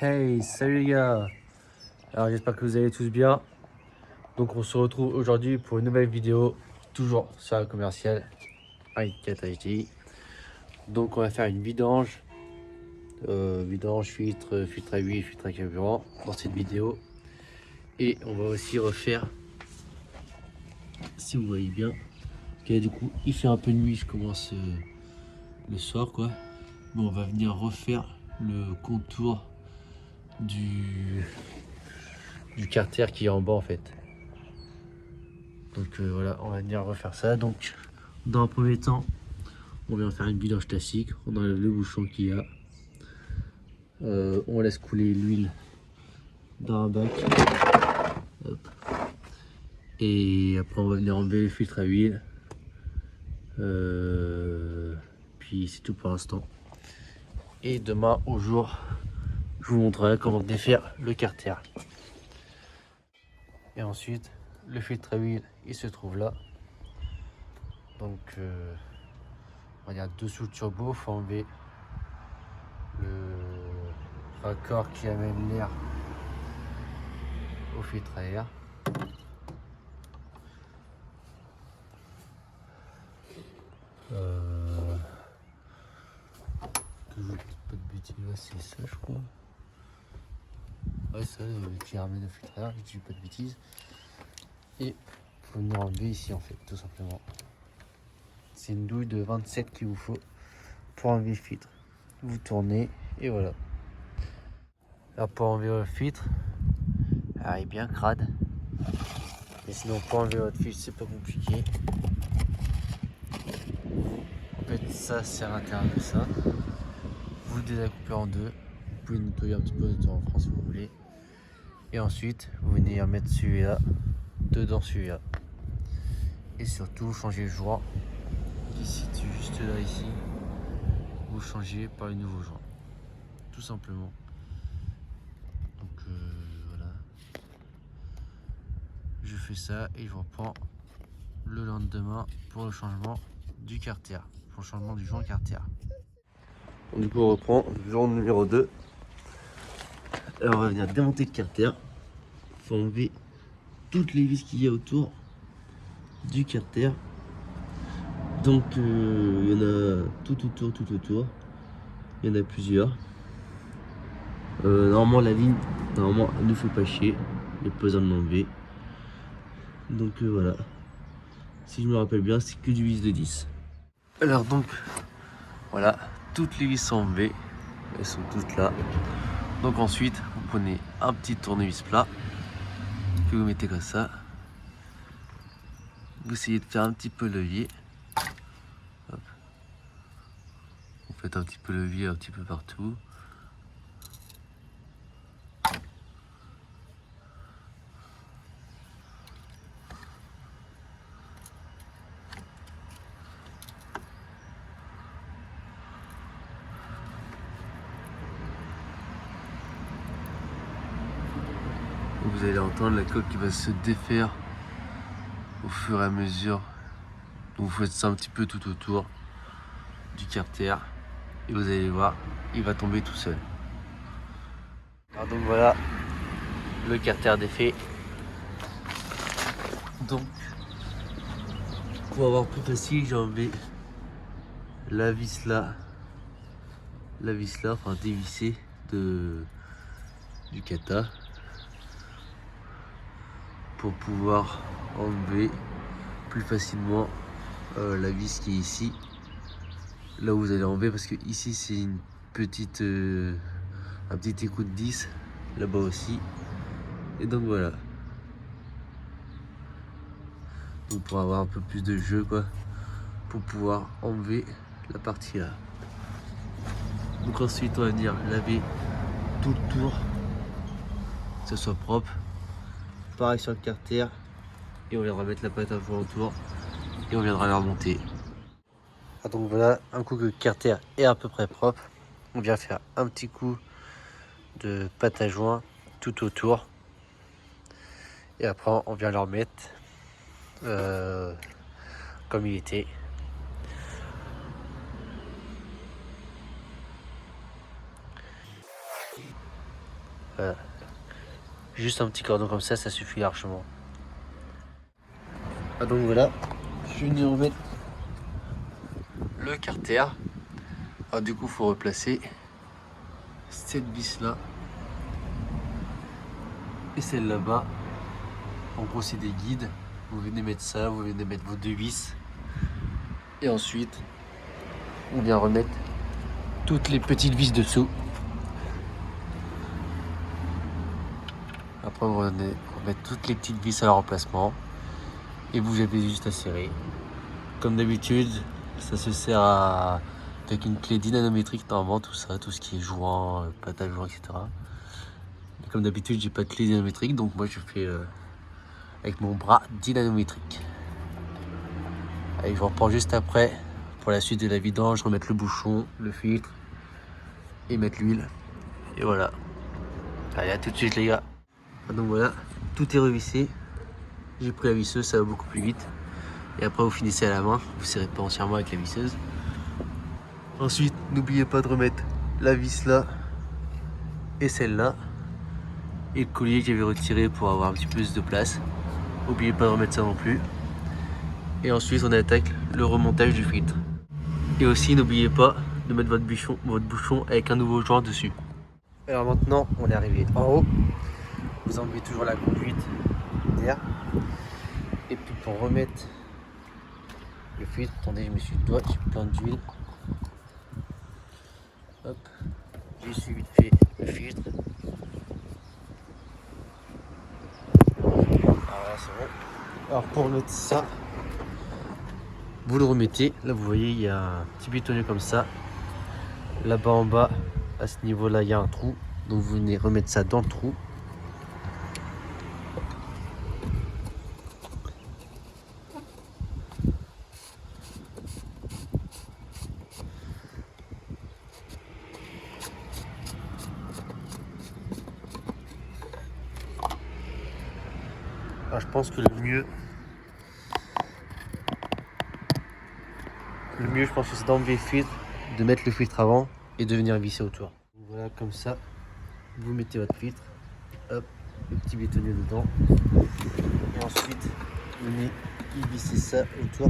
Hey, salut les gars. Alors j'espère que vous allez tous bien. Donc on se retrouve aujourd'hui pour une nouvelle vidéo, toujours sur la commerciale avec 4 HD. Donc on va faire une vidange, filtre, filtre à huile, filtre à carburant dans cette vidéo. Et on va aussi refaire, si vous voyez bien, parce que du coup il fait un peu nuit, je commence le soir quoi. Bon, on va venir refaire le contour du carter qui est en bas en fait. Donc voilà, on va venir refaire ça. Donc dans un premier temps, on vient faire une vidange classique. On enlève le bouchon qu'il y a. On laisse couler l'huile dans un bac. Hop. Et après on va venir enlever le filtre à huile. Puis c'est tout pour l'instant. Et demain au jour, je vous montrerai comment défaire le carter. Et ensuite, le filtre à huile, il se trouve là. Donc on va dire dessous le turbo, il faut enlever le raccord qui amène l'air au filtre à air. Que je ne dis pas de bêtises, ouais, c'est ça je crois. Ouais, ça qui ramène le filtre à air, je dis pas de bêtises. Et il faut venir enlever ici en fait, tout simplement. C'est une douille de 27 qu'il vous faut pour enlever le filtre. Vous tournez et voilà. Alors pour enlever le filtre, alors, il est bien crade. Mais sinon pour enlever votre filtre c'est pas compliqué. En fait ça c'est à l'intérieur de ça. Vous le découpez en deux. Vous pouvez nettoyer un petit peu de temps en France si vous voulez. Et ensuite vous venez remettre celui-là dedans celui-là. Et surtout changer le joint qui se situe juste là ici. Vous changez par le nouveau joint. Tout simplement. Donc voilà. Je fais ça et je reprends le lendemain pour le changement du carter. Pour le changement du joint carter. Donc, du coup on reprend le joint numéro 2. Alors on va venir démonter le carter. Il faut enlever toutes les vis qu'il y a autour du carter. Donc il y en a tout autour. Il y en a plusieurs. Normalement la ligne, normalement elle ne fait pas chier. Il n'y a pas besoin de l'enlever. Donc voilà. Si je me rappelle bien, c'est que du vis de 10. Alors donc voilà, toutes les vis sont enlevées. Elles sont toutes là. Donc ensuite, vous prenez un petit tournevis plat que vous mettez comme ça. Vous essayez de faire un petit peu levier. Hop. Vous faites un petit peu levier un petit peu partout. Vous allez entendre la coque qui va se défaire au fur et à mesure. Donc vous faites ça un petit peu tout autour du carter et vous allez voir, il va tomber tout seul. Alors donc voilà le carter défait. Donc pour avoir plus facile, j'ai enlevé la vis là, enfin dévissée du kata pour pouvoir enlever plus facilement la vis qui est ici, là où vous allez enlever, parce que ici c'est une petite un petit écrou de 10, là-bas aussi, et donc voilà. Donc pour avoir un peu plus de jeu quoi, pour pouvoir enlever la partie là. Donc ensuite on va venir laver tout le tour, que ce soit propre. Pareil sur le carter, et on viendra mettre la pâte à joint autour et on viendra la remonter. Ah donc voilà, un coup que le carter est à peu près propre, on vient faire un petit coup de pâte à joint tout autour et après on vient le remettre comme il était. Voilà. Juste un petit cordon comme ça suffit largement. Ah donc voilà, je suis venu remettre le carter. Alors du coup, il faut replacer cette vis là et celle là-bas. En gros, c'est des guides. Vous venez mettre ça, vous venez mettre vos deux vis. Et ensuite, on vient remettre toutes les petites vis dessous. Après, vous venez remettre toutes les petites vis à leur emplacement. Et vous avez juste à serrer. Comme d'habitude, ça se sert avec une clé dynanométrique normalement, tout ça, tout ce qui est joint, pâte à joint, etc. Mais comme d'habitude, j'ai pas de clé dynanométrique, donc moi je fais avec mon bras dynanométrique. Allez, je vous reprends juste après pour la suite de la vidange, remettre le bouchon, le filtre et mettre l'huile. Et voilà. Allez, à tout de suite les gars. Donc voilà, tout est revissé. J'ai pris la visseuse, ça va beaucoup plus vite. Et après vous finissez à la main, vous serrez pas entièrement avec la visseuse. Ensuite, n'oubliez pas de remettre la vis là et celle-là. Et le collier que j'avais retiré pour avoir un petit peu plus de place. N'oubliez pas de remettre ça non plus. Et ensuite, on attaque le remontage du filtre. Et aussi, n'oubliez pas de mettre votre bouchon avec un nouveau joint dessus. Alors maintenant, on est arrivé en haut. Vous enlevez toujours la conduite d'air. Et puis pour remettre le filtre, attendez, je me suis doigt, j'ai plein d'huile. Hop, j'ai suivi vite fait le filtre. Alors c'est bon. Alors pour remettre ça, vous le remettez. Là vous voyez, il y a un petit bitonnier comme ça. Là-bas en bas, à ce niveau-là, il y a un trou. Donc vous venez remettre ça dans le trou. Alors je pense que le mieux, je pense que c'est d'enlever le filtre, de mettre le filtre avant et de venir visser autour. Donc voilà, comme ça, vous mettez votre filtre, hop, le petit bétonnier dedans. Et ensuite, vous venez y visser ça autour.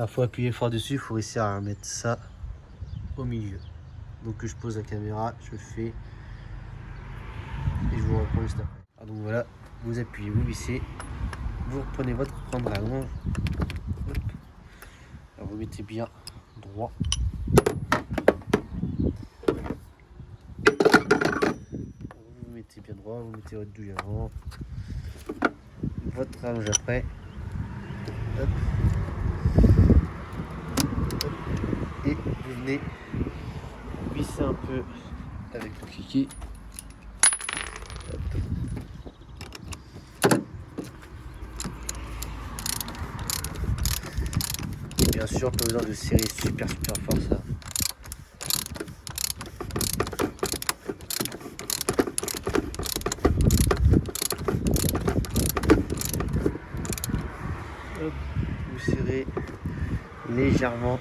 Il faut appuyer fort dessus, il faut réussir à mettre ça au milieu. Donc je pose la caméra, je fais et je vous reprends juste après. Ah, donc voilà, vous appuyez, vous vissez, vous reprenez votre prendre à longe. Alors vous mettez bien droit. Vous mettez bien droit, vous mettez votre douille avant, votre rallonge après. Hop. Et vous venez visser un peu avec le cliquet. Hop. Bien sûr, pas besoin de serrer super fort ça. Hop, vous serrez légèrement.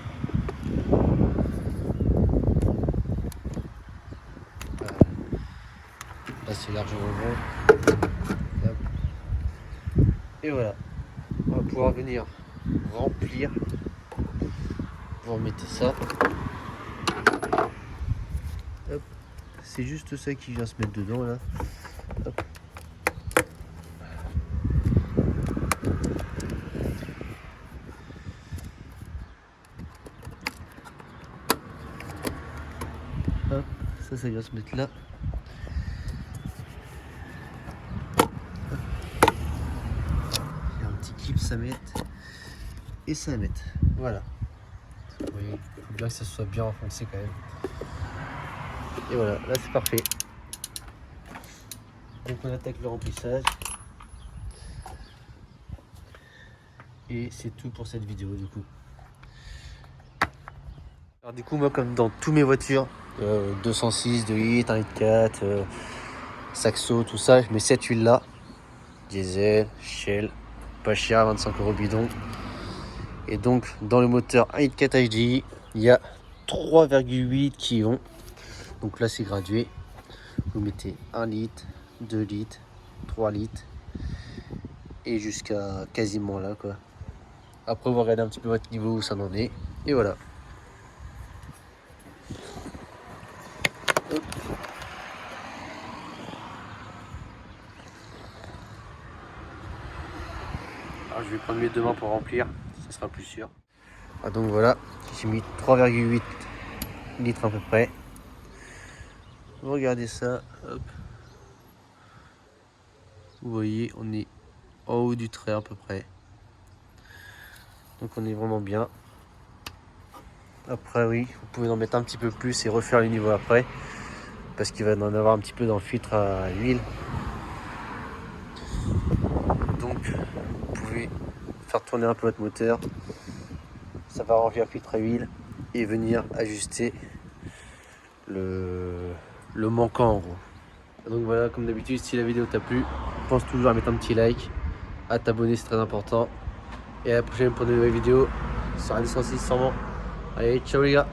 Voilà. Là c'est largement bon. Hop. Et voilà. On va pouvoir venir remplir. Vous remettez ça. Hop. C'est juste ça qui vient se mettre dedans là. Hop. Hop. Ça vient se mettre là. Il y a un petit clip ça met et ça met. Voilà. Vous voyez, il faut bien que ça soit bien enfoncé quand même. Et voilà, là c'est parfait. Donc on attaque le remplissage. Et c'est tout pour cette vidéo du coup. Alors du coup moi comme dans tous mes voitures, 206, 2 litres, 1 litre 4, Saxo, tout ça, je mets cette huile là. Diesel, Shell, pas cher, 25 € bidon. Et donc dans le moteur 1 litre 4 HDI, il y a 3,8 qui vont. Donc là c'est gradué. Vous mettez 1 litre, 2 litres, 3 litres. Et jusqu'à quasiment là quoi. Après vous regardez un petit peu votre niveau où ça en est. Et voilà. Hop. Alors je vais prendre mes deux mains pour remplir, ça sera plus sûr. Ah donc voilà, j'ai mis 3,8 litres à peu près. Vous regardez ça, hop. Vous voyez, on est en haut du trait à peu près. Donc on est vraiment bien. Après oui, vous pouvez en mettre un petit peu plus et refaire le niveau après. Parce qu'il va en avoir un petit peu dans le filtre à huile. Donc vous pouvez faire tourner un peu votre moteur. Ça va remplir le filtre à huile et venir ajuster le manquant en gros. Donc voilà, comme d'habitude, si la vidéo t'a plu, pense toujours à mettre un petit like, à t'abonner, c'est très important. Et à la prochaine pour de nouvelles vidéos sur Radio 106 sûrement. Allez, ciao les gars!